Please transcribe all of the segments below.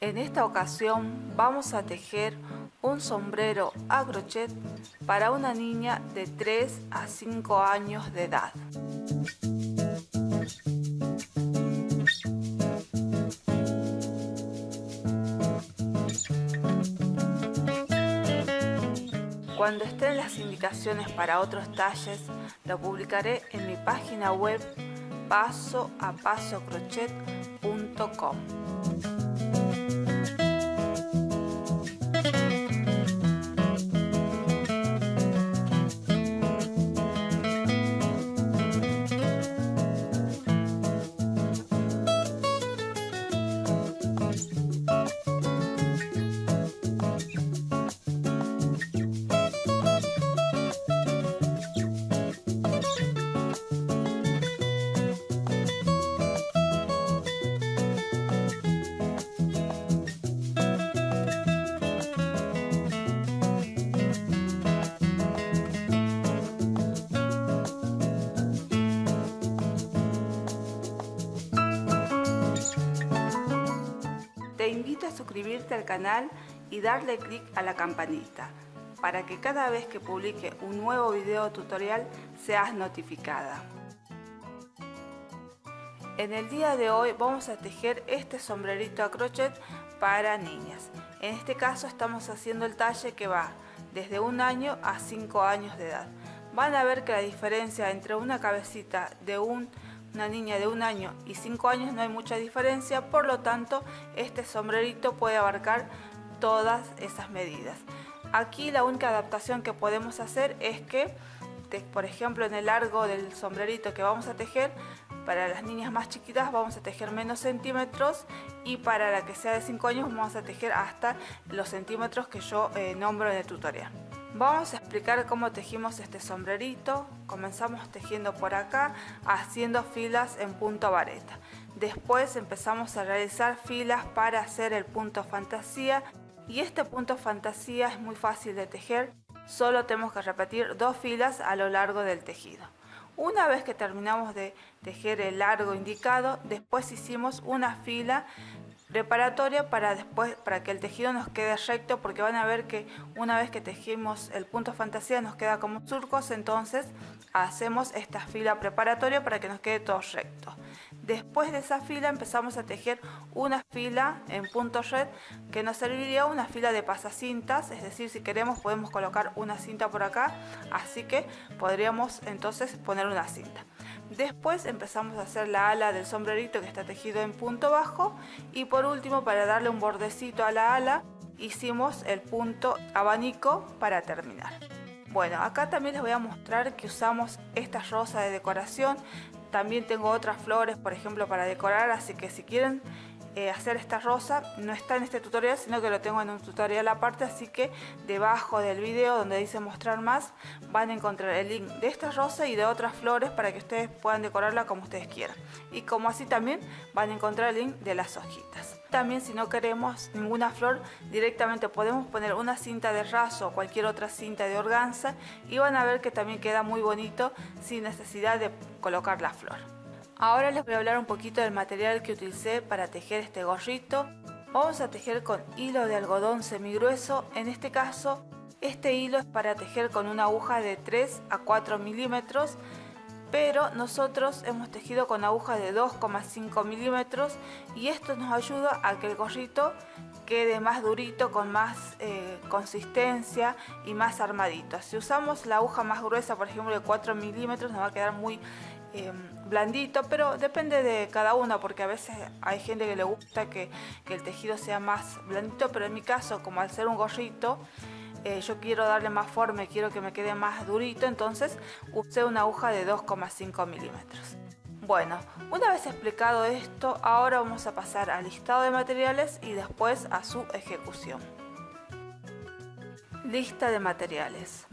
En esta ocasión vamos a tejer un sombrero a crochet para una niña de 3 a 5 años de edad. Cuando estén las indicaciones para otros talles, lo publicaré en mi página web pasoapasocrochet.com. Te invito a suscribirte al canal y darle clic a la campanita para que cada vez que publique un nuevo video tutorial seas notificada. En el día de hoy vamos a tejer este sombrerito a crochet para niñas. En este caso estamos haciendo el talle que va desde 1 año a 5 años de edad. Van a ver que la diferencia entre una cabecita de una niña de 1 año y 5 años no hay mucha diferencia, por lo tanto este sombrerito puede abarcar todas esas medidas. Aquí la única adaptación que podemos hacer es que, por ejemplo, en el largo del sombrerito que vamos a tejer, para las niñas más chiquitas vamos a tejer menos centímetros y para la que sea de 5 años vamos a tejer hasta los centímetros que yo nombro en el tutorial. Vamos a explicar cómo tejimos este sombrerito. Comenzamos tejiendo por acá, haciendo filas en punto vareta. Después empezamos a realizar filas para hacer el punto fantasía. Y este punto fantasía es muy fácil de tejer, solo tenemos que repetir 2 filas a lo largo del tejido. Una vez que terminamos de tejer el largo indicado, después hicimos una fila preparatoria para que el tejido nos quede recto, porque van a ver que una vez que tejimos el punto fantasía nos queda como surcos, entonces hacemos esta fila preparatoria para que nos quede todo recto. Después de esa fila empezamos a tejer una fila en punto red que nos serviría una fila de pasacintas, es decir, si queremos podemos colocar una cinta por acá, así que podríamos entonces poner una cinta. Después empezamos a hacer la ala del sombrerito que está tejido en punto bajo y por último, para darle un bordecito a la ala, hicimos el punto abanico para terminar. Bueno, acá también les voy a mostrar que usamos esta rosa de decoración. También tengo otras flores, por ejemplo, para decorar, así que si quieren hacer esta rosa, no está en este tutorial, sino que lo tengo en un tutorial aparte, así que debajo del video donde dice mostrar más, van a encontrar el link de esta rosa y de otras flores para que ustedes puedan decorarla como ustedes quieran. Y como así también van a encontrar el link de las hojitas. También, si no queremos ninguna flor, directamente podemos poner una cinta de raso o cualquier otra cinta de organza y van a ver que también queda muy bonito sin necesidad de colocar la flor. Ahora les voy a hablar un poquito del material que utilicé para tejer este gorrito. Vamos a tejer con hilo de algodón semigrueso. En este caso, este hilo es para tejer con una aguja de 3 a 4 milímetros, pero nosotros hemos tejido con aguja de 2,5 milímetros y esto nos ayuda a que el gorrito quede más durito, con más consistencia y más armadito. Si usamos la aguja más gruesa, por ejemplo de 4 milímetros, nos va a quedar muy blandito, pero depende de cada uno, porque a veces hay gente que le gusta que el tejido sea más blandito, pero en mi caso, como al ser un gorrito, yo quiero darle más forma y quiero que me quede más durito, entonces usé una aguja de 2,5 milímetros. Bueno, una vez explicado esto, ahora vamos a pasar al listado de materiales y después a su ejecución. Lista de materiales.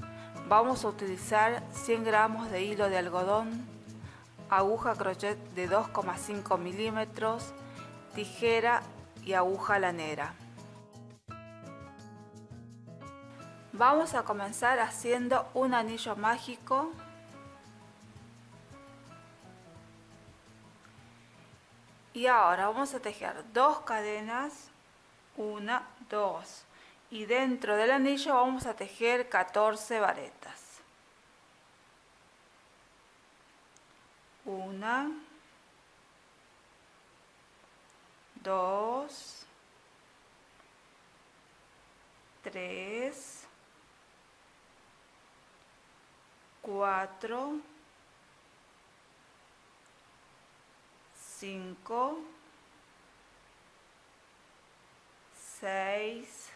Vamos a utilizar 100 gramos de hilo de algodón, aguja crochet de 2,5 milímetros, tijera y aguja lanera. Vamos a comenzar haciendo un anillo mágico Y ahora vamos a tejer 2 cadenas, 1, 2, y dentro del anillo vamos a tejer 14 varetas. 1, 2, 3, 4, 5, 6,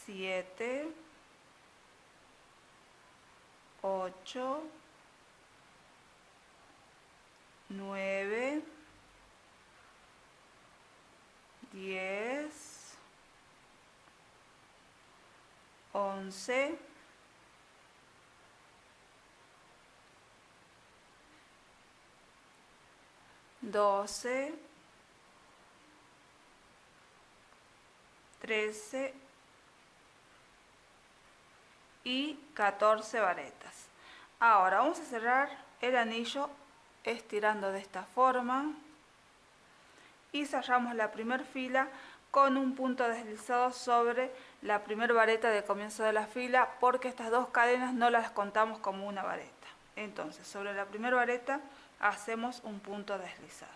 7, 8, 9, 10, 11, 12, 13 y 14 varetas. Ahora vamos a cerrar el anillo estirando de esta forma y cerramos la primera fila con un punto deslizado sobre la primera vareta de comienzo de la fila, porque estas 2 cadenas no las contamos como una vareta. Entonces, sobre la primera vareta hacemos un punto deslizado.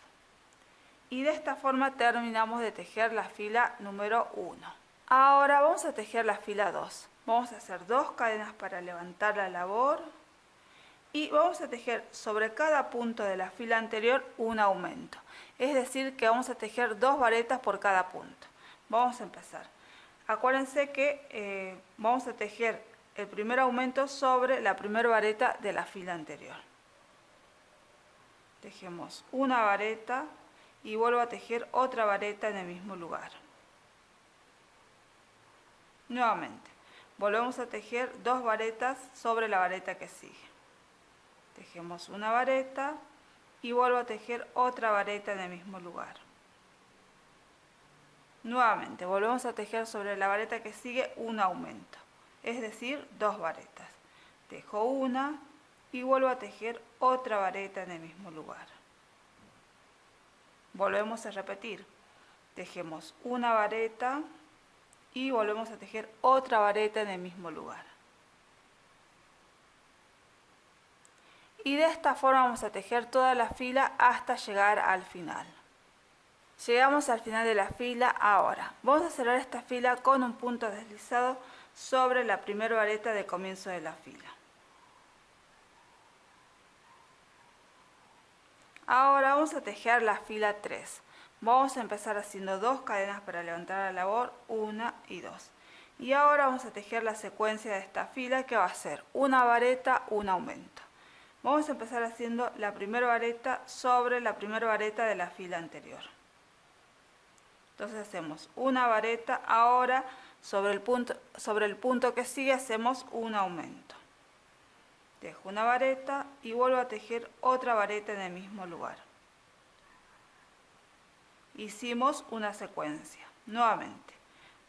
Y de esta forma terminamos de tejer la fila número 1. Ahora vamos a tejer la fila 2. Vamos a hacer 2 cadenas para levantar la labor y vamos a tejer sobre cada punto de la fila anterior un aumento. Es decir, que vamos a tejer 2 varetas por cada punto. Vamos a empezar. Acuérdense que vamos a tejer el primer aumento sobre la primera vareta de la fila anterior. Tejemos una vareta y vuelvo a tejer otra vareta en el mismo lugar. Nuevamente, volvemos a tejer 2 varetas sobre la vareta que sigue. Tejemos una vareta y vuelvo a tejer otra vareta en el mismo lugar. Nuevamente, volvemos a tejer sobre la vareta que sigue un aumento, es decir, 2 varetas. Tejo una y vuelvo a tejer otra vareta en el mismo lugar. Volvemos a repetir. Tejemos una vareta y volvemos a tejer otra vareta en el mismo lugar. Y de esta forma vamos a tejer toda la fila hasta llegar al final. Llegamos al final de la fila. Ahora vamos a cerrar esta fila con un punto deslizado sobre la primera vareta de comienzo de la fila. Ahora vamos a tejer la fila 3. Vamos a empezar haciendo 2 cadenas para levantar la labor, 1 y 2. Y ahora vamos a tejer la secuencia de esta fila, que va a ser una vareta, un aumento. Vamos a empezar haciendo la primera vareta sobre la primera vareta de la fila anterior. Entonces hacemos una vareta, ahora sobre el punto que sigue hacemos un aumento. Tejo una vareta y vuelvo a tejer otra vareta en el mismo lugar. Hicimos una secuencia. Nuevamente,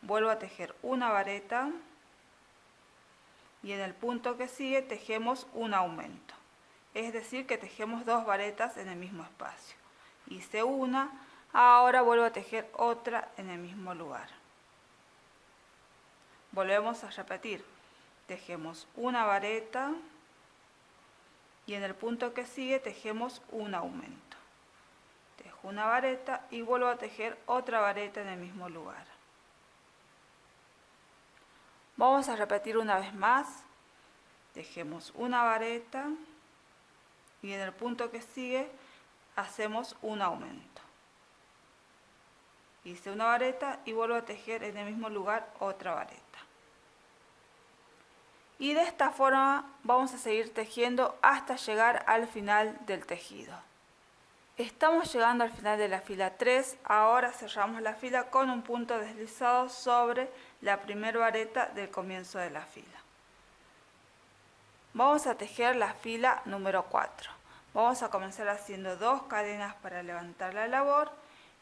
vuelvo a tejer una vareta y en el punto que sigue tejemos un aumento. Es decir, que tejemos 2 varetas en el mismo espacio. Hice una, ahora vuelvo a tejer otra en el mismo lugar. Volvemos a repetir. Tejemos una vareta y en el punto que sigue tejemos un aumento. Tejo una vareta y vuelvo a tejer otra vareta en el mismo lugar. Vamos a repetir una vez más. Tejemos una vareta y en el punto que sigue hacemos un aumento. Hice una vareta y vuelvo a tejer en el mismo lugar otra vareta. Y de esta forma vamos a seguir tejiendo hasta llegar al final del tejido. Estamos llegando al final de la fila 3, ahora cerramos la fila con un punto deslizado sobre la primera vareta del comienzo de la fila. Vamos a tejer la fila número 4. Vamos a comenzar haciendo 2 cadenas para levantar la labor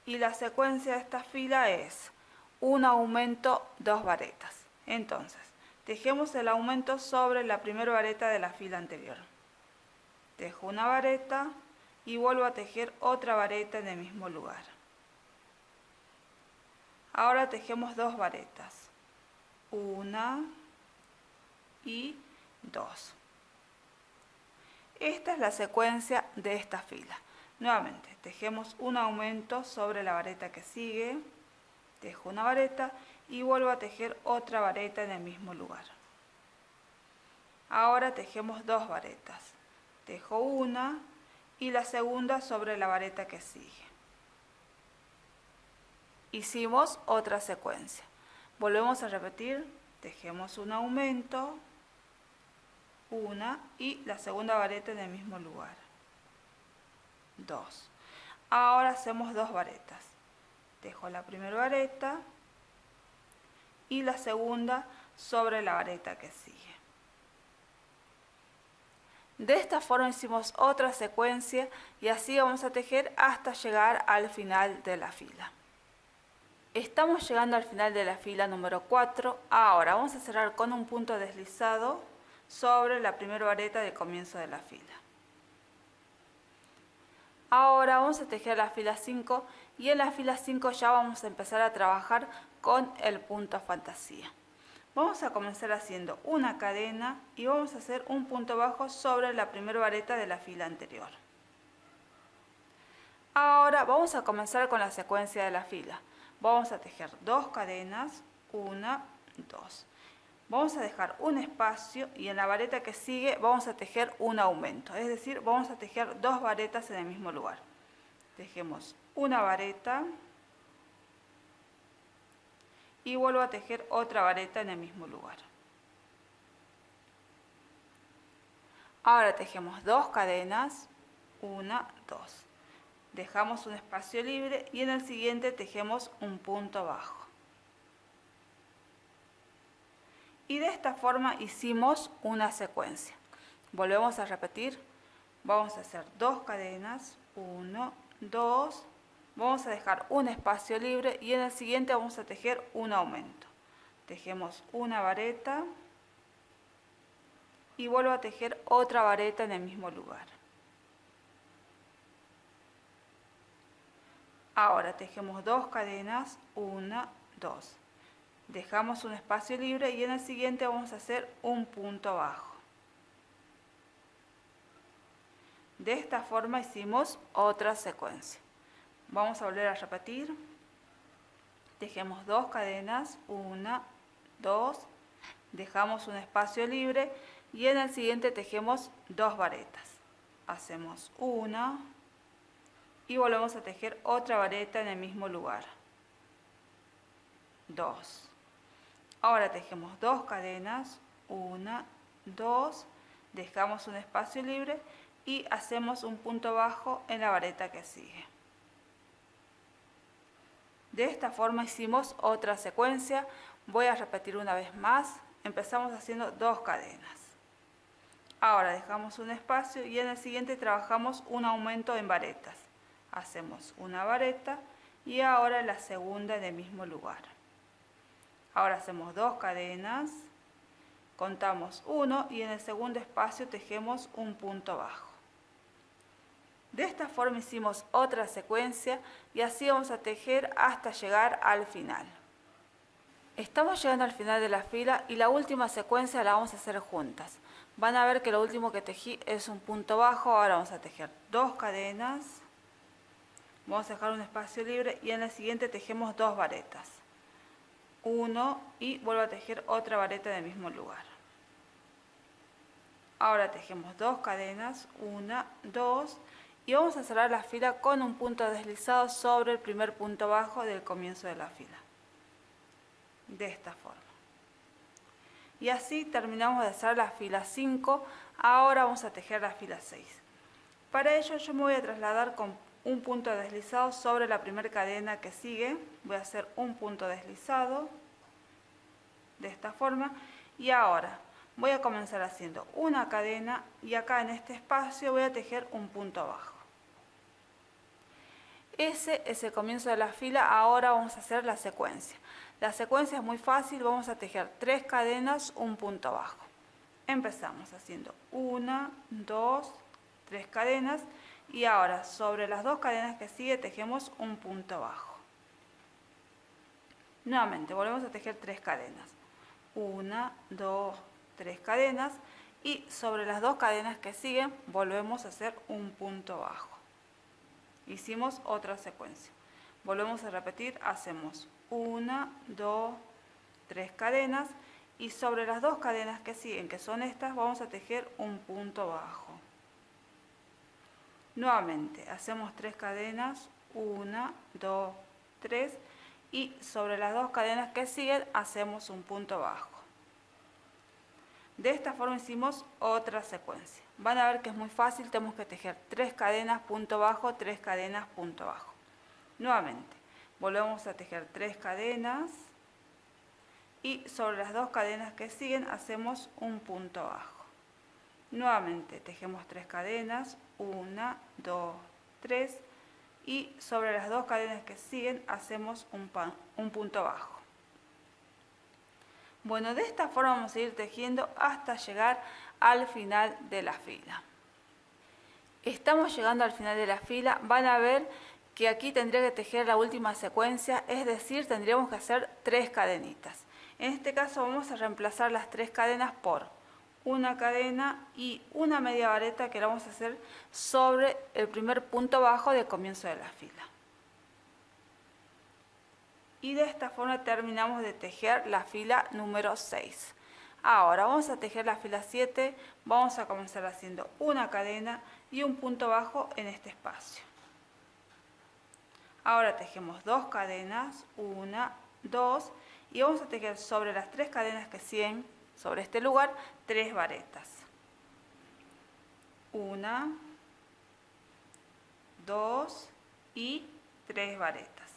y la secuencia de esta fila es un aumento, 2 varetas. Entonces, tejemos el aumento sobre la primera vareta de la fila anterior. Tejo una vareta y vuelvo a tejer otra vareta en el mismo lugar. Ahora tejemos 2 varetas, 1 y 2. Esta es la secuencia de esta fila. Nuevamente, tejemos un aumento sobre la vareta que sigue, tejo una vareta y vuelvo a tejer otra vareta en el mismo lugar. Ahora tejemos 2 varetas, tejo una y la segunda sobre la vareta que sigue. Hicimos otra secuencia. Volvemos a repetir, tejemos un aumento, una y la segunda vareta en el mismo lugar. 2. Ahora hacemos 2 varetas. Tejo la primera vareta y la segunda sobre la vareta que sigue. De esta forma hicimos otra secuencia y así vamos a tejer hasta llegar al final de la fila. Estamos llegando al final de la fila número 4. Ahora vamos a cerrar con un punto deslizado sobre la primera vareta del comienzo de la fila. Ahora vamos a tejer la fila 5 y en la fila 5 ya vamos a empezar a trabajar con el punto fantasía. Vamos a comenzar haciendo una cadena y vamos a hacer un punto bajo sobre la primera vareta de la fila anterior. Ahora vamos a comenzar con la secuencia de la fila. Vamos a tejer 2 cadenas, 1, 2. Vamos a dejar un espacio y en la vareta que sigue vamos a tejer un aumento, es decir, vamos a tejer 2 varetas en el mismo lugar. Tejemos una vareta y vuelvo a tejer otra vareta en el mismo lugar. Ahora tejemos 2 cadenas, 1, 2. Dejamos un espacio libre y en el siguiente tejemos un punto bajo. Y de esta forma hicimos una secuencia. Volvemos a repetir. Vamos a hacer 2 cadenas, 1, 2. Vamos a dejar un espacio libre y en el siguiente vamos a tejer un aumento. Tejemos una vareta y vuelvo a tejer otra vareta en el mismo lugar. Ahora tejemos 2 cadenas, 1, 2. Dejamos un espacio libre y en el siguiente vamos a hacer un punto bajo. De esta forma hicimos otra secuencia. Vamos a volver a repetir. Tejemos 2 cadenas, 1, 2. Dejamos un espacio libre y en el siguiente tejemos 2 varetas. Hacemos una y volvemos a tejer otra vareta en el mismo lugar. 2. Ahora tejemos 2 cadenas, 1, 2, dejamos un espacio libre y hacemos un punto bajo en la vareta que sigue. De esta forma hicimos otra secuencia. Voy a repetir una vez más. Empezamos haciendo 2 cadenas. Ahora dejamos un espacio y en el siguiente trabajamos un aumento en varetas. Hacemos una vareta y ahora la segunda en el mismo lugar. Ahora hacemos 2 cadenas, contamos 1 y en el segundo espacio tejemos un punto bajo. De esta forma hicimos otra secuencia y así vamos a tejer hasta llegar al final. Estamos llegando al final de la fila y la última secuencia la vamos a hacer juntas. Van a ver que lo último que tejí es un punto bajo. Ahora vamos a tejer 2 cadenas, vamos a dejar un espacio libre y en el siguiente tejemos 2 varetas. 1 y vuelvo a tejer otra vareta en el mismo lugar. Ahora tejemos 2 cadenas, 1, 2 y vamos a cerrar la fila con un punto deslizado sobre el primer punto bajo del comienzo de la fila. De esta forma. Y así terminamos de hacer la fila 5. Ahora vamos a tejer la fila 6. Para ello yo me voy a trasladar con un punto deslizado sobre la primera cadena que sigue. Voy a hacer un punto deslizado de esta forma y ahora voy a comenzar haciendo una cadena y acá en este espacio voy a tejer un punto bajo. Ese es el comienzo de la fila. Ahora vamos a hacer la secuencia. La secuencia es muy fácil. Vamos a tejer 3 cadenas, un punto bajo. Empezamos haciendo 1, 2, 3 cadenas Y ahora sobre las 2 cadenas que sigue tejemos un punto bajo. Nuevamente volvemos a tejer 3 cadenas. 1, 2, 3 cadenas. Y sobre las 2 cadenas que siguen volvemos a hacer un punto bajo. Hicimos otra secuencia. Volvemos a repetir, hacemos 1, 2, 3 cadenas. Y sobre las 2 cadenas que siguen, que son estas, vamos a tejer un punto bajo. Nuevamente hacemos 3 cadenas, 1, 2, 3, y sobre las 2 cadenas que siguen hacemos un punto bajo. De esta forma hicimos otra secuencia. Van a ver que es muy fácil, tenemos que tejer 3 cadenas, punto bajo, 3 cadenas, punto bajo. Nuevamente, volvemos a tejer 3 cadenas y sobre las 2 cadenas que siguen hacemos un punto bajo. Nuevamente tejemos 3 cadenas, 1, 2, 3, y sobre las 2 cadenas que siguen hacemos un punto bajo. Bueno, de esta forma vamos a ir tejiendo hasta llegar al final de la fila. Estamos llegando al final de la fila, van a ver que aquí tendría que tejer la última secuencia, es decir, tendríamos que hacer 3 cadenitas. En este caso vamos a reemplazar las 3 cadenas por una cadena y una media vareta que la vamos a hacer sobre el primer punto bajo del comienzo de la fila. Y de esta forma terminamos de tejer la fila número 6. Ahora vamos a tejer la fila 7, vamos a comenzar haciendo una cadena y un punto bajo en este espacio. Ahora tejemos 2 cadenas, 1, 2, y vamos a tejer sobre las 3 cadenas que siguen sobre este lugar 3 varetas. 1, 2 y 3 varetas.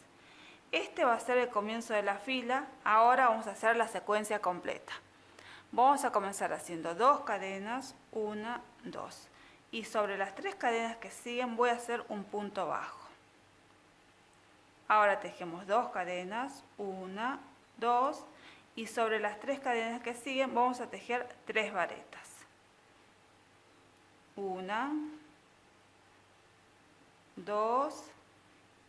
Este va a ser el comienzo de la fila. Ahora vamos a hacer la secuencia completa. Vamos a comenzar haciendo 2 cadenas, 1, 2. Y sobre las 3 cadenas que siguen voy a hacer un punto bajo. Ahora tejemos 2 cadenas, 1, 2. Y sobre las 3 cadenas que siguen vamos a tejer 3 varetas. 1, 2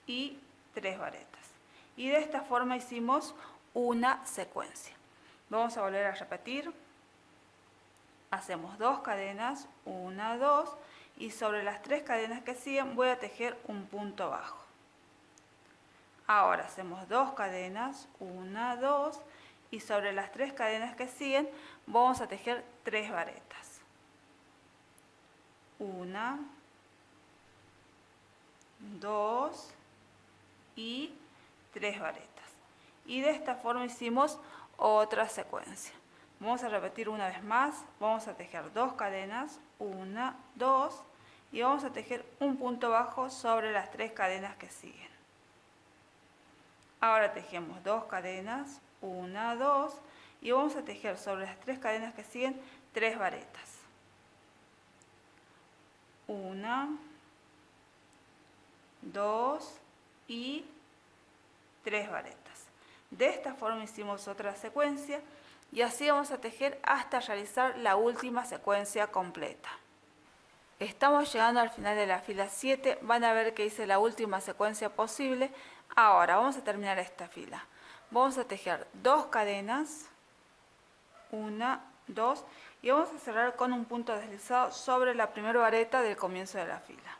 y 3 varetas. Y de esta forma hicimos una secuencia. Vamos a volver a repetir. Hacemos 2 cadenas, 1, 2, y sobre las 3 cadenas que siguen voy a tejer un punto bajo. Ahora hacemos 2 cadenas, 1, 2, y sobre las 3 cadenas que siguen vamos a tejer 3 varetas. 1, 2 y 3 varetas. Y de esta forma hicimos otra secuencia. Vamos a repetir una vez más. Vamos a tejer 2 cadenas, 1, 2, y vamos a tejer un punto bajo sobre las 3 cadenas que siguen. Ahora tejemos 2 cadenas, 1, 2, y vamos a tejer sobre las 3 cadenas que siguen 3 varetas. 1, 2 y 3 varetas. De esta forma hicimos otra secuencia y así vamos a tejer hasta realizar la última secuencia completa. Estamos llegando al final de la fila 7, van a ver que hice la última secuencia posible. Ahora vamos a terminar esta fila. Vamos a tejer 2 cadenas, 1, 2, y vamos a cerrar con un punto deslizado sobre la primera vareta del comienzo de la fila.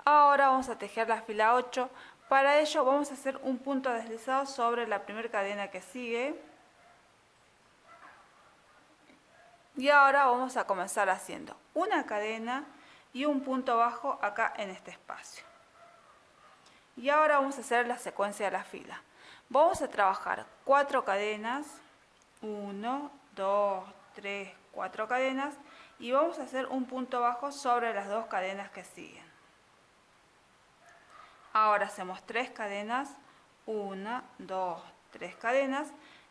Ahora vamos a tejer la fila 8. Para ello vamos a hacer un punto deslizado sobre la primera cadena que sigue. Y ahora vamos a comenzar haciendo una cadena y un punto bajo acá en este espacio. Y ahora vamos a hacer la secuencia de la fila. Vamos a trabajar 4 cadenas, 1, 2, 3, 4 cadenas, y vamos a hacer un punto bajo sobre las 2 cadenas que siguen. Ahora hacemos 3 cadenas, 1, 2, 3 cadenas,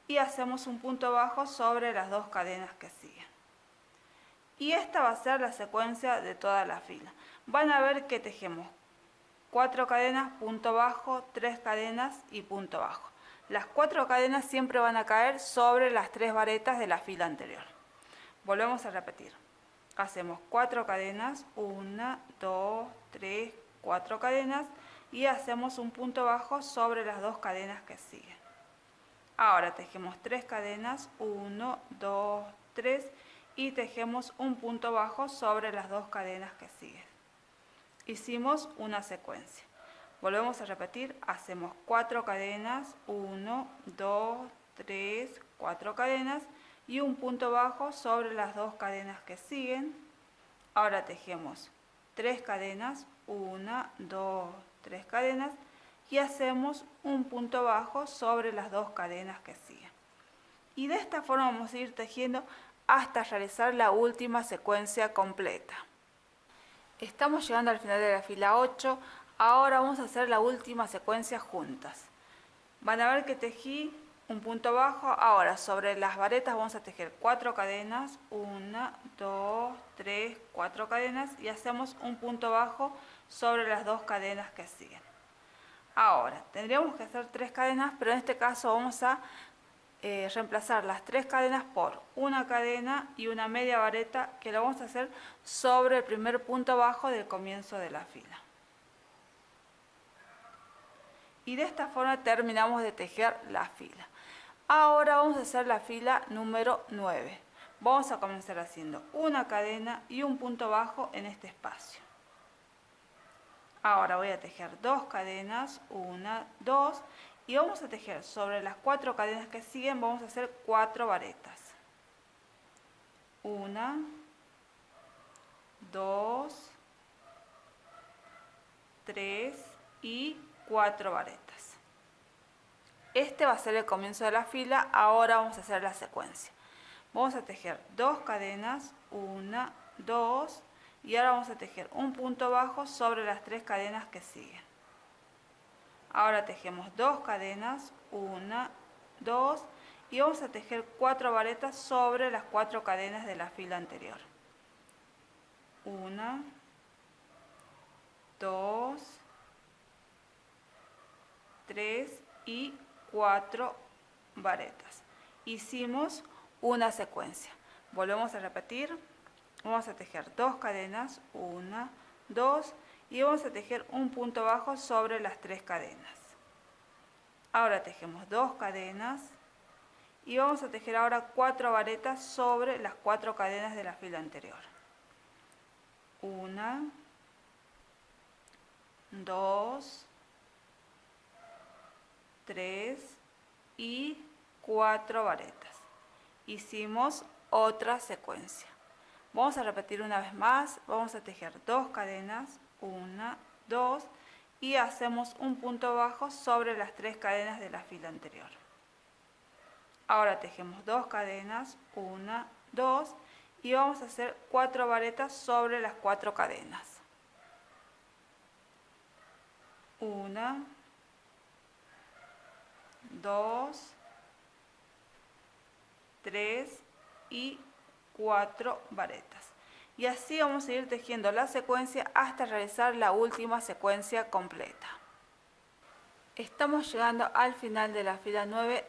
y hacemos un punto bajo sobre las 2 cadenas que siguen. Y esta va a ser la secuencia de toda la fila. Van a ver que tejemos 4 cadenas, punto bajo, 3 cadenas y punto bajo. Las 4 cadenas siempre van a caer sobre las 3 varetas de la fila anterior. Volvemos a repetir. hacemos 4 cadenas, 1, 2, 3, 4 cadenas y hacemos un punto bajo sobre las 2 cadenas que siguen. Ahora tejemos 3 cadenas, 1, 2, 3 y tejemos un punto bajo sobre las 2 cadenas que siguen. Hicimos una secuencia. Volvemos a repetir, hacemos 4 cadenas, 1, 2, 3, 4 cadenas y un punto bajo sobre las 2 cadenas que siguen. Ahora tejemos 3 cadenas, 1, 2, 3 cadenas y hacemos un punto bajo sobre las 2 cadenas que siguen. Y de esta forma vamos a ir tejiendo hasta realizar la última secuencia completa. Estamos llegando al final de la fila 8, ahora vamos a hacer la última secuencia juntas. Van a ver que tejí un punto bajo, ahora sobre las varetas vamos a tejer 4 cadenas, 1, 2, 3, 4 cadenas y hacemos un punto bajo sobre las 2 cadenas que siguen. Ahora, tendríamos que hacer 3 cadenas, pero en este caso vamos a reemplazar las 3 cadenas por una cadena y una media vareta que lo vamos a hacer sobre el primer punto bajo del comienzo de la fila. Y de esta forma terminamos de tejer la fila. Ahora vamos a hacer la fila número 9. Vamos a comenzar haciendo una cadena y un punto bajo en este espacio. Ahora voy a tejer 2 cadenas, 1, 2 y vamos a tejer sobre las 4 cadenas que siguen, vamos a hacer 4 varetas. 1, 2, 3 y 4 varetas. Este va a ser el comienzo de la fila, ahora vamos a hacer la secuencia. Vamos a tejer 2 cadenas, 1, 2 y ahora vamos a tejer un punto bajo sobre las 3 cadenas que siguen. Ahora tejemos 2 cadenas, 1, 2 y vamos a tejer 4 varetas sobre las 4 cadenas de la fila anterior. 1, 2, 3 y 4 varetas. Hicimos una secuencia. Volvemos a repetir. Vamos a tejer 2 cadenas, 1, 2 y vamos a tejer un punto bajo sobre las 3 cadenas. Ahora tejemos 2 cadenas y vamos a tejer ahora 4 varetas sobre las 4 cadenas de la fila anterior. 1, 2, 3 y 4 varetas. Hicimos otra secuencia. Vamos a repetir una vez más, vamos a tejer 2 cadenas, 1, 2 y hacemos un punto bajo sobre las 3 cadenas de la fila anterior. Ahora tejemos 2 cadenas, 1, 2 y vamos a hacer 4 varetas sobre las 4 cadenas. 1, 2, 3 y 4 varetas. Y así vamos a ir tejiendo la secuencia hasta realizar la última secuencia completa. Estamos llegando al final de la fila 9.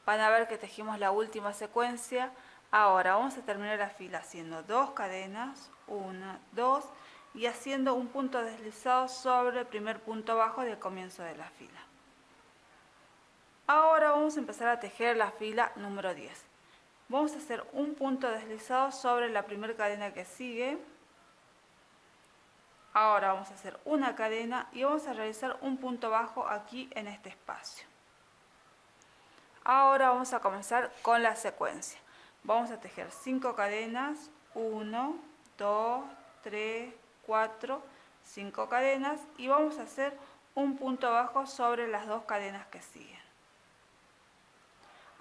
Van a ver que tejimos la última secuencia. Ahora vamos a terminar la fila haciendo 2 cadenas, 1, 2 y haciendo un punto deslizado sobre el primer punto bajo del comienzo de la fila. Ahora vamos a empezar a tejer la fila número 10. Vamos a hacer un punto deslizado sobre la primera cadena que sigue. Ahora vamos a hacer una cadena y vamos a realizar un punto bajo aquí en este espacio. Ahora vamos a comenzar con la secuencia. Vamos a tejer 5 cadenas, 1, 2, 3, 4, 5 cadenas y vamos a hacer un punto bajo sobre las 2 cadenas que siguen.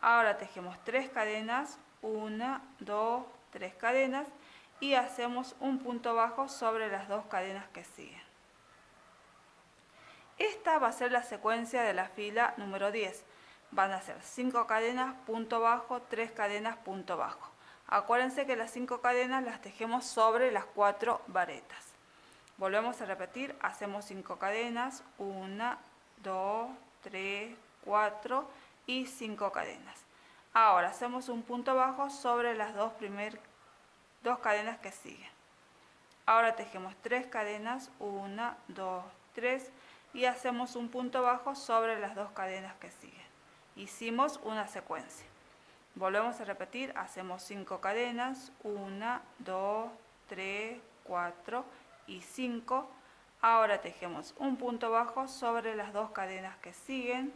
Ahora tejemos 3 cadenas, 1, 2, 3 cadenas y hacemos un punto bajo sobre las 2 cadenas que siguen. Esta va a ser la secuencia de la fila número 10. Van a ser 5 cadenas, punto bajo, 3 cadenas, punto bajo. Acuérdense que las 5 cadenas las tejemos sobre las 4 varetas. Volvemos a repetir, hacemos 5 cadenas, 1, 2, 3, 4 y 5 cadenas. Ahora hacemos un punto bajo sobre las 2 primeras 2 cadenas que siguen. Ahora tejemos 3 cadenas, 1, 2, 3 y hacemos un punto bajo sobre las 2 cadenas que siguen. Hicimos una secuencia. Volvemos a repetir, hacemos 5 cadenas, 1, 2, 3, 4 y 5. Ahora tejemos un punto bajo sobre las 2 cadenas que siguen.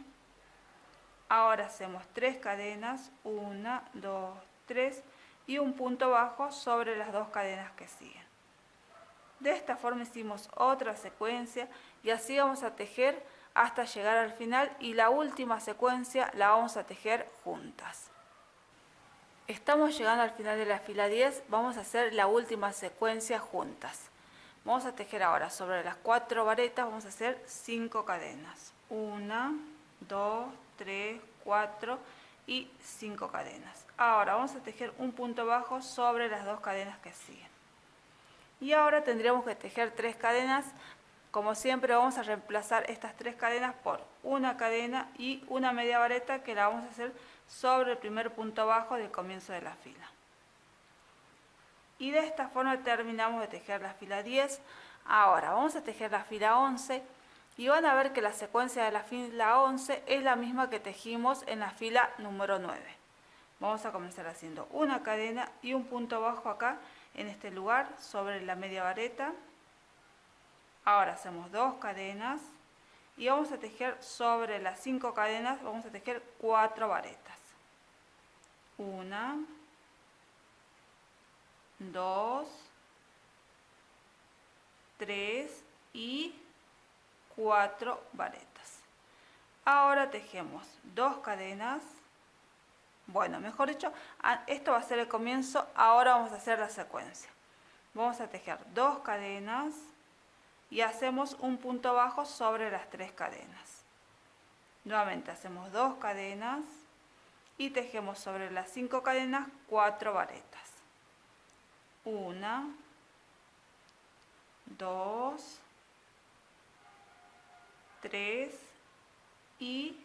Ahora hacemos 3 cadenas, 1, 2, 3 y un punto bajo sobre las 2 cadenas que siguen. De esta forma hicimos otra secuencia y así vamos a tejer hasta llegar al final y la última secuencia la vamos a tejer juntas. Estamos llegando al final de la fila 10, vamos a hacer la última secuencia juntas. Vamos a tejer ahora sobre las 4 varetas, vamos a hacer 5 cadenas. 1, 2, 3, 4 y 5 cadenas. Ahora vamos a tejer un punto bajo sobre las 2 cadenas que siguen. Y ahora tendríamos que tejer 3 cadenas. Como siempre vamos a reemplazar estas 3 cadenas por una cadena y una media vareta que la vamos a hacer sobre el primer punto bajo del comienzo de la fila. Y de esta forma terminamos de tejer la fila 10. Ahora vamos a tejer la fila 11 y van a ver que la secuencia de la fila 11 es la misma que tejimos en la fila número 9. Vamos a comenzar haciendo una cadena y un punto bajo acá en este lugar sobre la media vareta. Ahora hacemos 2 cadenas y vamos a tejer sobre las 5 cadenas, vamos a tejer 4 varetas. 1, 2, 3 y 4 varetas. Ahora tejemos 2 cadenas. Bueno, mejor dicho, esto va a ser el comienzo, ahora vamos a hacer la secuencia. Vamos a tejer 2 cadenas y hacemos un punto bajo sobre las 3 cadenas. Nuevamente hacemos 2 cadenas y tejemos sobre las 5 cadenas 4 varetas. 1, 2, 3 y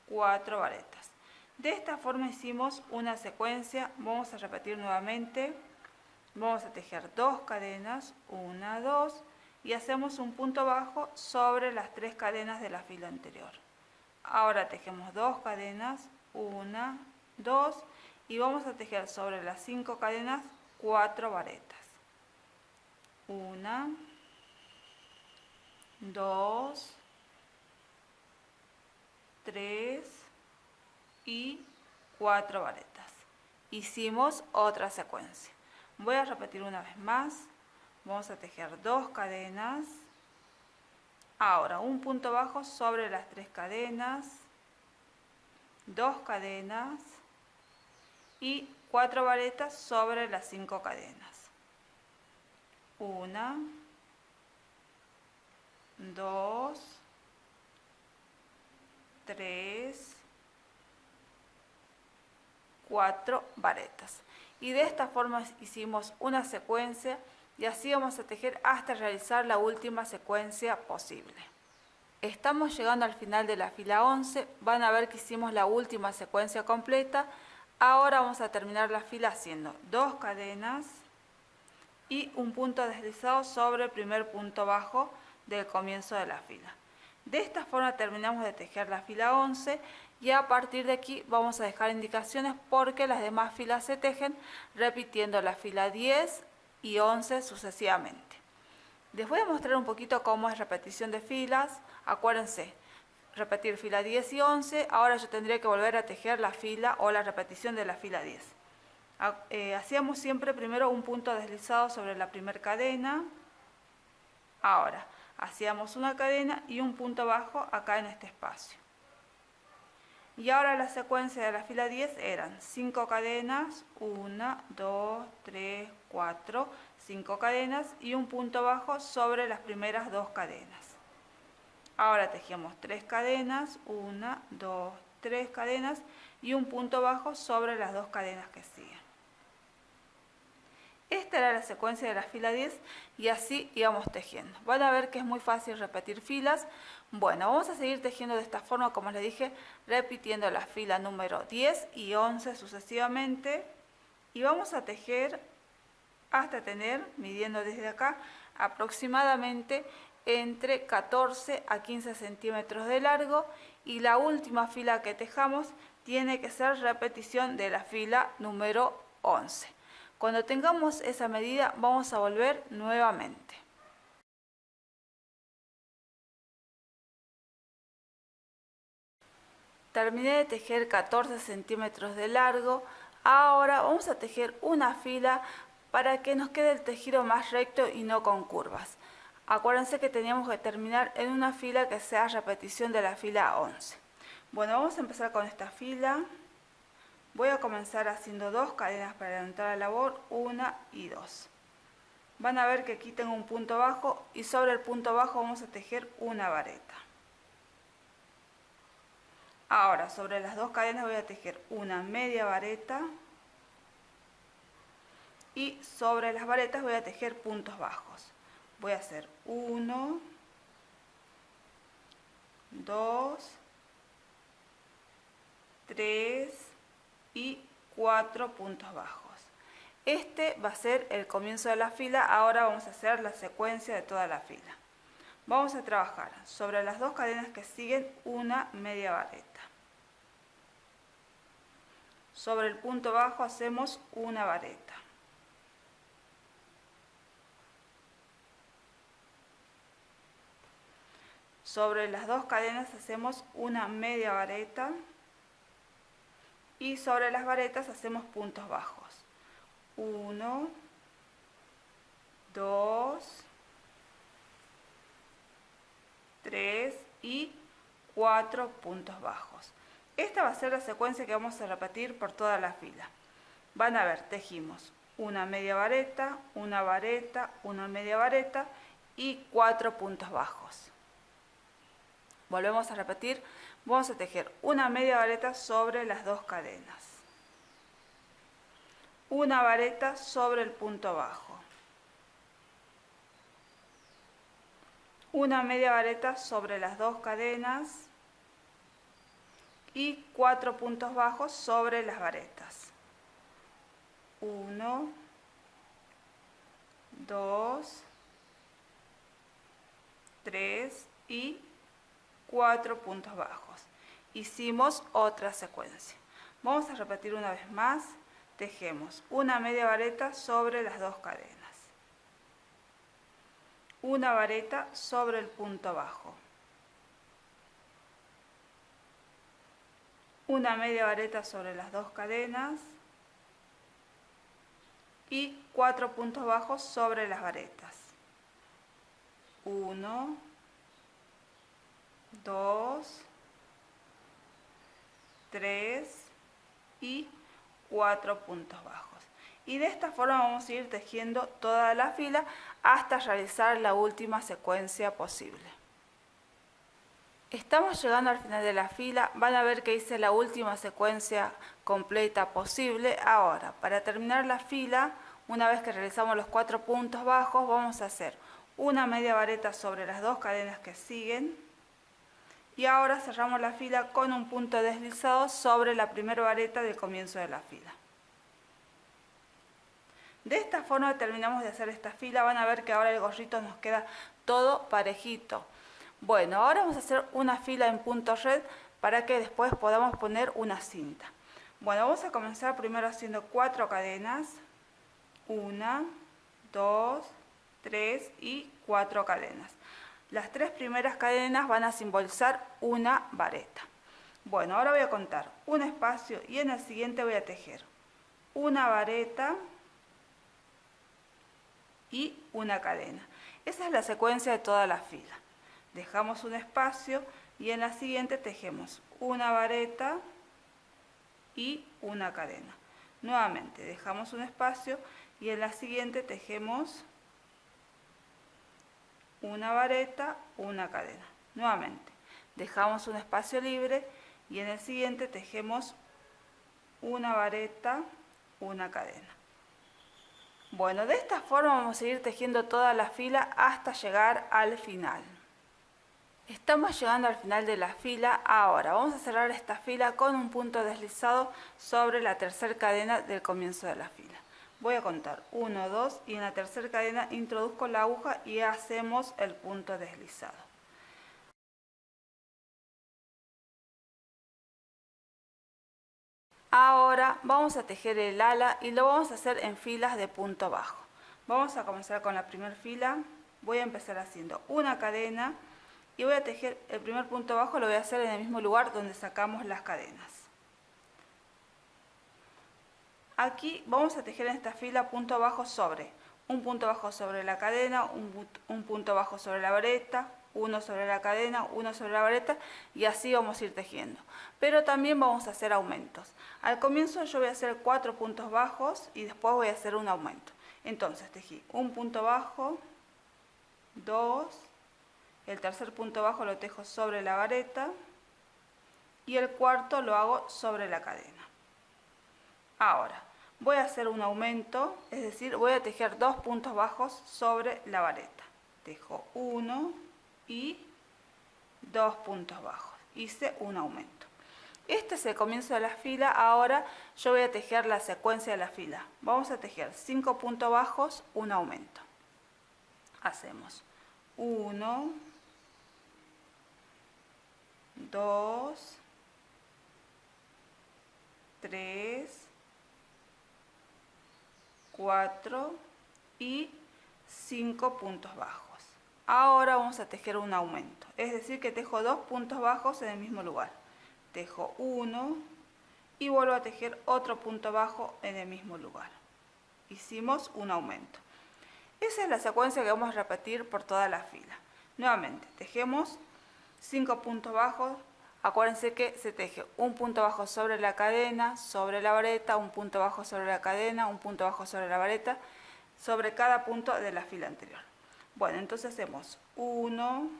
4 varetas. De esta forma hicimos una secuencia. Vamos a repetir nuevamente. Vamos a tejer 2 cadenas, 1, 2 y hacemos un punto bajo sobre las 3 cadenas de la fila anterior. Ahora tejemos 2 cadenas, 1, 2 y vamos a tejer sobre las 5 cadenas 4 varetas. 1, 2, 3 y 4 varetas. Hicimos otra secuencia. Voy a repetir una vez más. Vamos a tejer 2 cadenas. Ahora un punto bajo sobre las 3 cadenas. 2 cadenas y 4 varetas sobre las 5 cadenas. 1, 2, 3, 4 varetas. Y de esta forma hicimos una secuencia y así vamos a tejer hasta realizar la última secuencia posible. Estamos llegando al final de la fila 11, van a ver que hicimos la última secuencia completa. Ahora vamos a terminar la fila haciendo 2 cadenas y un punto deslizado sobre el primer punto bajo del comienzo de la fila. De esta forma terminamos de tejer la fila 11 y a partir de aquí vamos a dejar indicaciones porque las demás filas se tejen repitiendo la fila 10 y 11 sucesivamente. Les voy a mostrar un poquito cómo es repetición de filas. Acuérdense, repetir fila 10 y 11, ahora yo tendría que volver a tejer la fila o la repetición de la fila 10. Hacíamos siempre primero un punto deslizado sobre la primera cadena. Ahora, hacíamos una cadena y un punto bajo acá en este espacio. Y ahora la secuencia de la fila 10 eran 5 cadenas, 1, 2, 3, 4, 5 cadenas y un punto bajo sobre las primeras 2 cadenas. Ahora tejemos 3 cadenas, 1, 2, 3 cadenas y un punto bajo sobre las 2 cadenas que siguen. Esta era la secuencia de la fila 10 y así íbamos tejiendo. Van a ver que es muy fácil repetir filas. Bueno, vamos a seguir tejiendo de esta forma, como les dije, repitiendo la fila número 10 y 11 sucesivamente. Y vamos a tejer hasta tener, midiendo desde acá, aproximadamente entre 14 a 15 centímetros de largo, y la última fila que tejamos tiene que ser repetición de la fila número 11. Cuando tengamos esa medida vamos a volver nuevamente. Terminé de tejer 14 centímetros de largo. Ahora vamos a tejer una fila para que nos quede el tejido más recto y no con curvas. Acuérdense que teníamos que terminar en una fila que sea repetición de la fila 11. Bueno, vamos a empezar con esta fila. Voy a comenzar haciendo 2 cadenas para adelantar la labor, 1 y 2. Van a ver que aquí tengo un punto bajo y sobre el punto bajo vamos a tejer una vareta. Ahora, sobre las 2 cadenas voy a tejer una media vareta y sobre las varetas voy a tejer puntos bajos. Voy a hacer 1, 2, 3 y 4 puntos bajos. Este va a ser el comienzo de la fila. Ahora vamos a hacer la secuencia de toda la fila. Vamos a trabajar sobre las 2 cadenas que siguen una media vareta. Sobre el punto bajo hacemos una vareta. Sobre las 2 cadenas hacemos una media vareta y sobre las varetas hacemos puntos bajos. 1, 2, 3 y 4 puntos bajos. Esta va a ser la secuencia que vamos a repetir por toda la fila. Van a ver, tejimos una media vareta, una media vareta y 4 puntos bajos. Volvemos a repetir, vamos a tejer una media vareta sobre las 2 cadenas. Una vareta sobre el punto bajo. Una media vareta sobre las 2 cadenas y 4 puntos bajos sobre las varetas. 1, 2, 3 y 4 puntos bajos. Hicimos otra secuencia. Vamos a repetir una vez más. Tejemos una media vareta sobre las 2 cadenas. Una vareta sobre el punto bajo. Una media vareta sobre las 2 cadenas y 4 puntos bajos sobre las varetas. 1, 2, 3 y 4 puntos bajos. Y de esta forma vamos a ir tejiendo toda la fila hasta realizar la última secuencia posible. Estamos llegando al final de la fila. Van a ver que hice la última secuencia completa posible. Ahora, para terminar la fila, una vez que realizamos los 4 puntos bajos, vamos a hacer una media vareta sobre las 2 cadenas que siguen. Y ahora cerramos la fila con un punto deslizado sobre la primera vareta del comienzo de la fila. De esta forma terminamos de hacer esta fila. Van a ver que ahora el gorrito nos queda todo parejito. Bueno, ahora vamos a hacer una fila en punto red para que después podamos poner una cinta. Bueno, vamos a comenzar primero haciendo 4 cadenas. 1, 2, 3 y 4 cadenas. Las 3 primeras cadenas van a simbolizar una vareta. Bueno, ahora voy a contar un espacio y en el siguiente voy a tejer una vareta y una cadena. Esa es la secuencia de toda la fila. Dejamos un espacio y en la siguiente tejemos una vareta y una cadena. Nuevamente dejamos un espacio y en la siguiente tejemos una vareta, una cadena. Nuevamente dejamos un espacio libre y en el siguiente tejemos una vareta, una cadena. Bueno, de esta forma vamos a ir tejiendo toda la fila hasta llegar al final. Estamos llegando al final de la fila. Ahora vamos a cerrar esta fila con un punto deslizado sobre la tercera cadena del comienzo de la fila. Voy a contar 1, 2 y en la tercera cadena introduzco la aguja y hacemos el punto deslizado. Ahora vamos a tejer el ala y lo vamos a hacer en filas de punto bajo. Vamos a comenzar con la primera fila. Voy a empezar haciendo una cadena y voy a tejer el primer punto bajo, lo voy a hacer en el mismo lugar donde sacamos las cadenas. Aquí vamos a tejer en esta fila punto bajo sobre, un punto bajo sobre la cadena, un punto bajo sobre la vareta, uno sobre la cadena, uno sobre la vareta y así vamos a ir tejiendo. Pero también vamos a hacer aumentos. Al comienzo yo voy a hacer 4 puntos bajos y después voy a hacer un aumento. Entonces tejí un punto bajo, 2, el tercer punto bajo lo tejo sobre la vareta y el cuarto lo hago sobre la cadena. Ahora voy a hacer un aumento, es decir, voy a tejer 2 puntos bajos sobre la vareta. Tejo 1 y 2 puntos bajos. Hice un aumento. Este es el comienzo de la fila. Ahora yo voy a tejer la secuencia de la fila. Vamos a tejer 5 puntos bajos, un aumento. Hacemos 1, 2, 3, 4 y 5 puntos bajos. Ahora vamos a tejer un aumento, es decir que tejo 2 puntos bajos en el mismo lugar. Tejo 1 y vuelvo a tejer otro punto bajo en el mismo lugar. Hicimos un aumento. Esa es la secuencia que vamos a repetir por toda la fila. Nuevamente, tejemos 5 puntos bajos. Acuérdense que se teje un punto bajo sobre la cadena, sobre la vareta, un punto bajo sobre la cadena, un punto bajo sobre la vareta, sobre cada punto de la fila anterior. Bueno, entonces hacemos 1,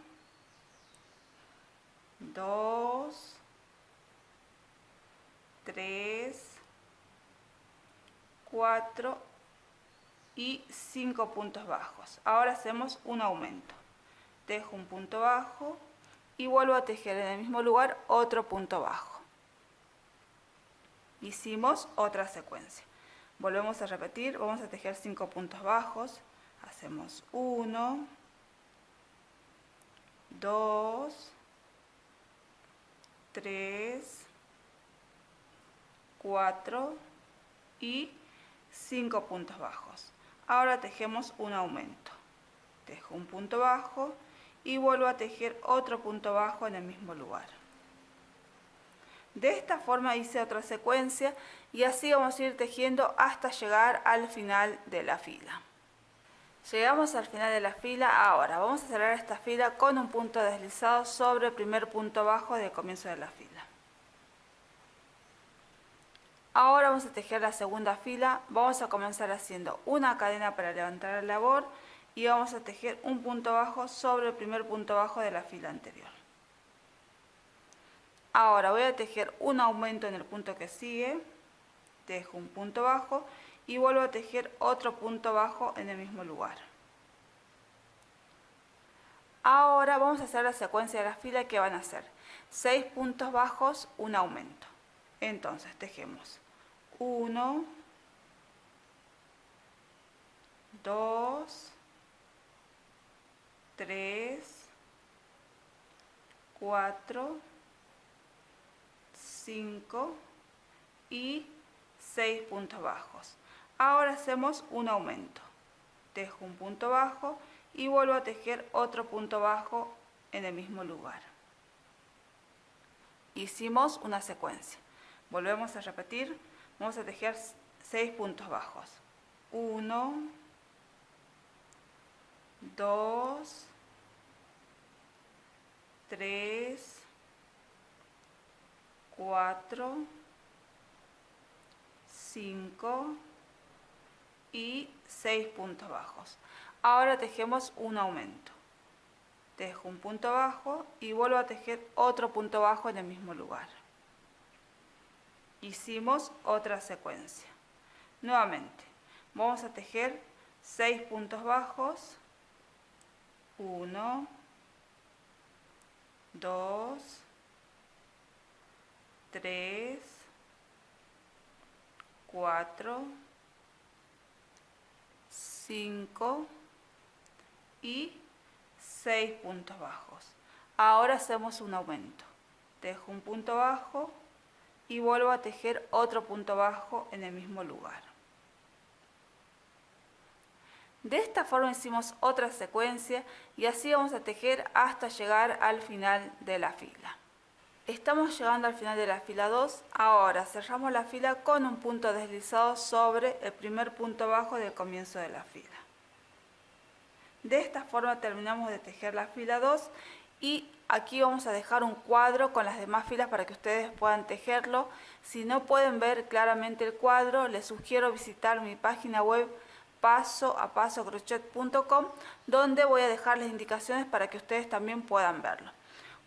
2, 3, 4 y 5 puntos bajos. Ahora hacemos un aumento. Tejo un punto bajo y vuelvo a tejer en el mismo lugar otro punto bajo. Hicimos otra secuencia. Volvemos a repetir, vamos a tejer 5 puntos bajos. Hacemos 1, 2, 3, 4 y 5 puntos bajos. Ahora tejemos un aumento. Tejo un punto bajo y vuelvo a tejer otro punto bajo en el mismo lugar. De esta forma hice otra secuencia y así vamos a ir tejiendo hasta llegar al final de la fila. Llegamos al final de la fila. Ahora vamos a cerrar esta fila con un punto deslizado sobre el primer punto bajo del comienzo de la fila. Ahora vamos a tejer la segunda fila. Vamos a comenzar haciendo una cadena para levantar la labor y vamos a tejer un punto bajo sobre el primer punto bajo de la fila anterior. Ahora voy a tejer un aumento en el punto que sigue, tejo un punto bajo y vuelvo a tejer otro punto bajo en el mismo lugar. Ahora vamos a hacer la secuencia de la fila que van a ser 6 puntos bajos, un aumento. Entonces tejemos 1, 2, 3, 4, 5 y 6 puntos bajos. Ahora hacemos un aumento. Tejo un punto bajo y vuelvo a tejer otro punto bajo en el mismo lugar. Hicimos una secuencia. Volvemos a repetir. Vamos a tejer 6 puntos bajos. 1, 2, 3, 4, 5 y 6 puntos bajos. Ahora tejemos un aumento. Tejo un punto bajo y vuelvo a tejer otro punto bajo en el mismo lugar. Hicimos otra secuencia. Nuevamente, vamos a tejer 6 puntos bajos. 1, 2, 3, 4, 5 y 6 puntos bajos. Ahora hacemos un aumento. Tejo un punto bajo y vuelvo a tejer otro punto bajo en el mismo lugar. De esta forma hicimos otra secuencia y así vamos a tejer hasta llegar al final de la fila. Estamos llegando al final de la fila 2, ahora cerramos la fila con un punto deslizado sobre el primer punto bajo del comienzo de la fila. De esta forma terminamos de tejer la fila 2 y aquí vamos a dejar un cuadro con las demás filas para que ustedes puedan tejerlo. Si no pueden ver claramente el cuadro, les sugiero visitar mi página web pasoapasocrochet.com, donde voy a dejar las indicaciones para que ustedes también puedan verlo.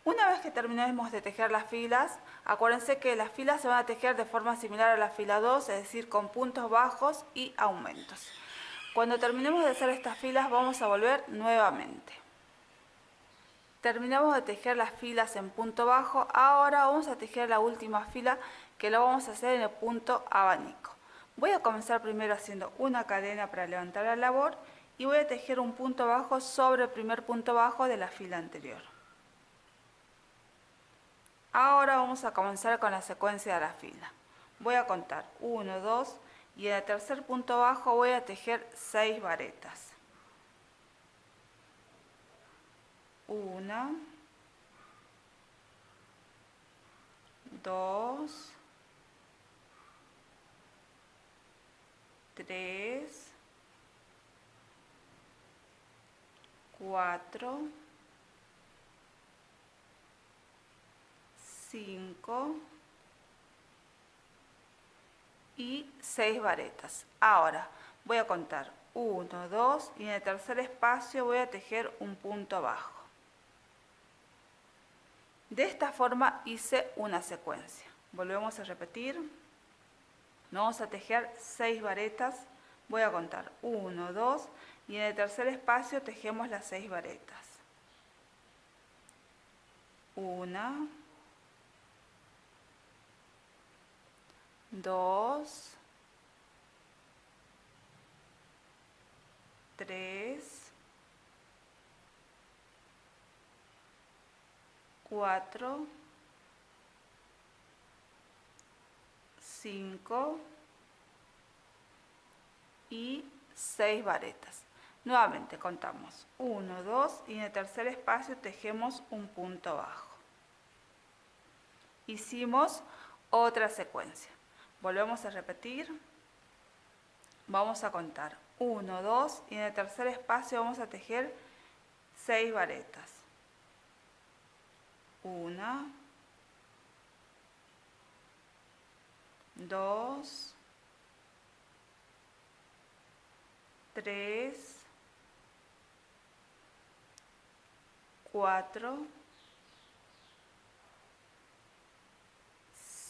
Una vez que terminemos de tejer las filas, acuérdense que las filas se van a tejer de forma similar a la fila 2, es decir, con puntos bajos y aumentos. Cuando terminemos de hacer estas filas, vamos a volver nuevamente. Terminamos de tejer las filas en punto bajo, ahora vamos a tejer la última fila que lo vamos a hacer en el punto abanico. Voy a comenzar primero haciendo una cadena para levantar la labor y voy a tejer un punto bajo sobre el primer punto bajo de la fila anterior. Ahora vamos a comenzar con la secuencia de la fila. Voy a contar 1, 2 y en el tercer punto bajo voy a tejer 6 varetas. 1, 2, 3, 4, 5 y 6 varetas. Ahora voy a contar 1, 2 y en el tercer espacio voy a tejer un punto bajo. De esta forma hice una secuencia. Volvemos a repetir. Vamos a tejer 6 varetas. Voy a contar 1, 2 y en el tercer espacio tejemos las 6 varetas. 1, 2, 3, 4, 5 y 6 varetas. Nuevamente contamos 1, 2 y en el tercer espacio tejemos un punto bajo. Hicimos otra secuencia. Volvemos a repetir. Vamos a contar 1, 2 y en el tercer espacio vamos a tejer 6 varetas. 1, 2, 3, 4,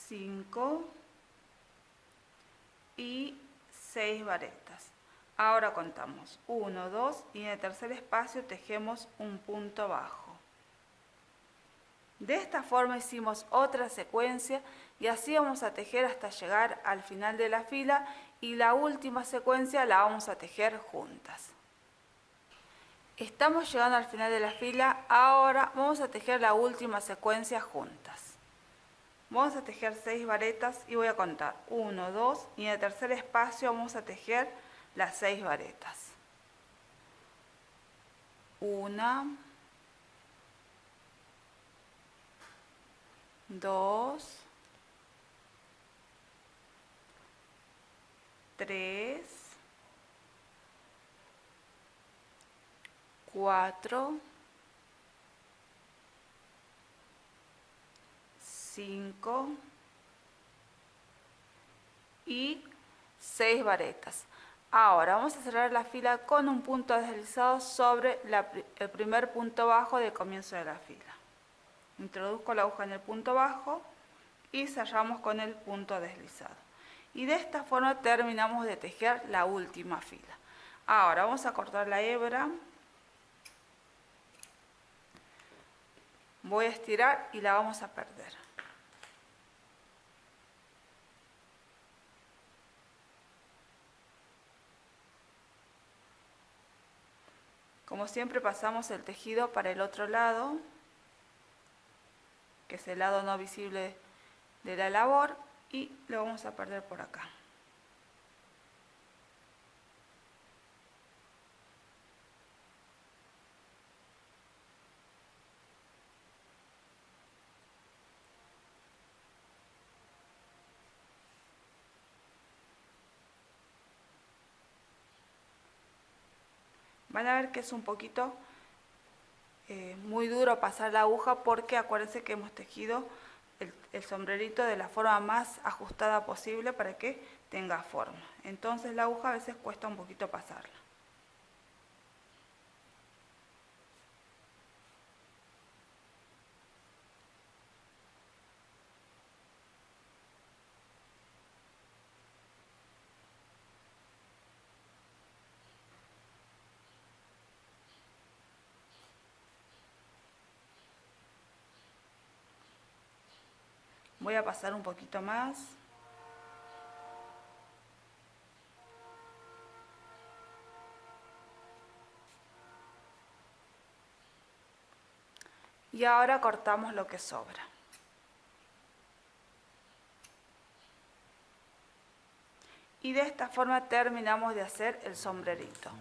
5 y 6 varetas. Ahora contamos 1, 2 y en el tercer espacio tejemos un punto bajo. De esta forma hicimos otra secuencia y así vamos a tejer hasta llegar al final de la fila y la última secuencia la vamos a tejer juntas. Estamos llegando al final de la fila, ahora vamos a tejer la última secuencia juntas. Vamos a tejer 6 varetas y voy a contar 1, 2 y en el tercer espacio vamos a tejer las 6 varetas. 1, 2, 3, 4, 5 y 6 varetas. Ahora vamos a cerrar la fila con un punto deslizado sobre el primer punto bajo del comienzo de la fila. Introduzco la aguja en el punto bajo y cerramos con el punto deslizado. Y de esta forma terminamos de tejer la última fila. Ahora vamos a cortar la hebra. Voy a estirar y la vamos a perder. Como siempre pasamos el tejido para el otro lado, que es el lado no visible de la labor, y lo vamos a perder por acá. Van a ver que es un poquito muy duro pasar la aguja, porque acuérdense que hemos tejido el sombrerito de la forma más ajustada posible para que tenga forma. Entonces la aguja a veces cuesta un poquito pasarla. Voy a pasar un poquito más. Y ahora cortamos lo que sobra. Y de esta forma terminamos de hacer el sombrerito.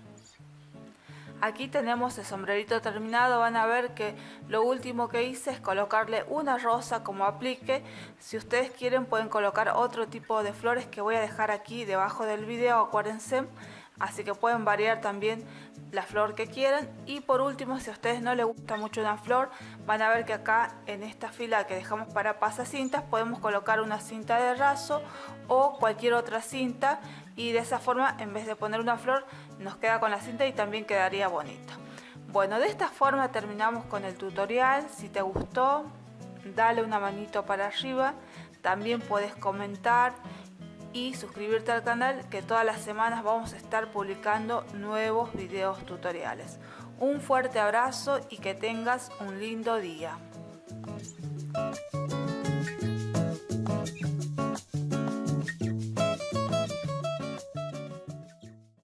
Aquí tenemos el sombrerito terminado. Van a ver que lo último que hice es colocarle una rosa como aplique. Si ustedes quieren pueden colocar otro tipo de flores que voy a dejar aquí debajo del video, acuérdense. Así que pueden variar también la flor que quieran. Y por último, si a ustedes no les gusta mucho una flor, van a ver que acá en esta fila que dejamos para pasacintas podemos colocar una cinta de raso o cualquier otra cinta, y de esa forma en vez de poner una flor nos queda con la cinta y también quedaría bonito. Bueno, de esta forma terminamos con el tutorial. Si te gustó, dale una manito para arriba. También puedes comentar y suscribirte al canal, que todas las semanas vamos a estar publicando nuevos videos tutoriales. Un fuerte abrazo y que tengas un lindo día.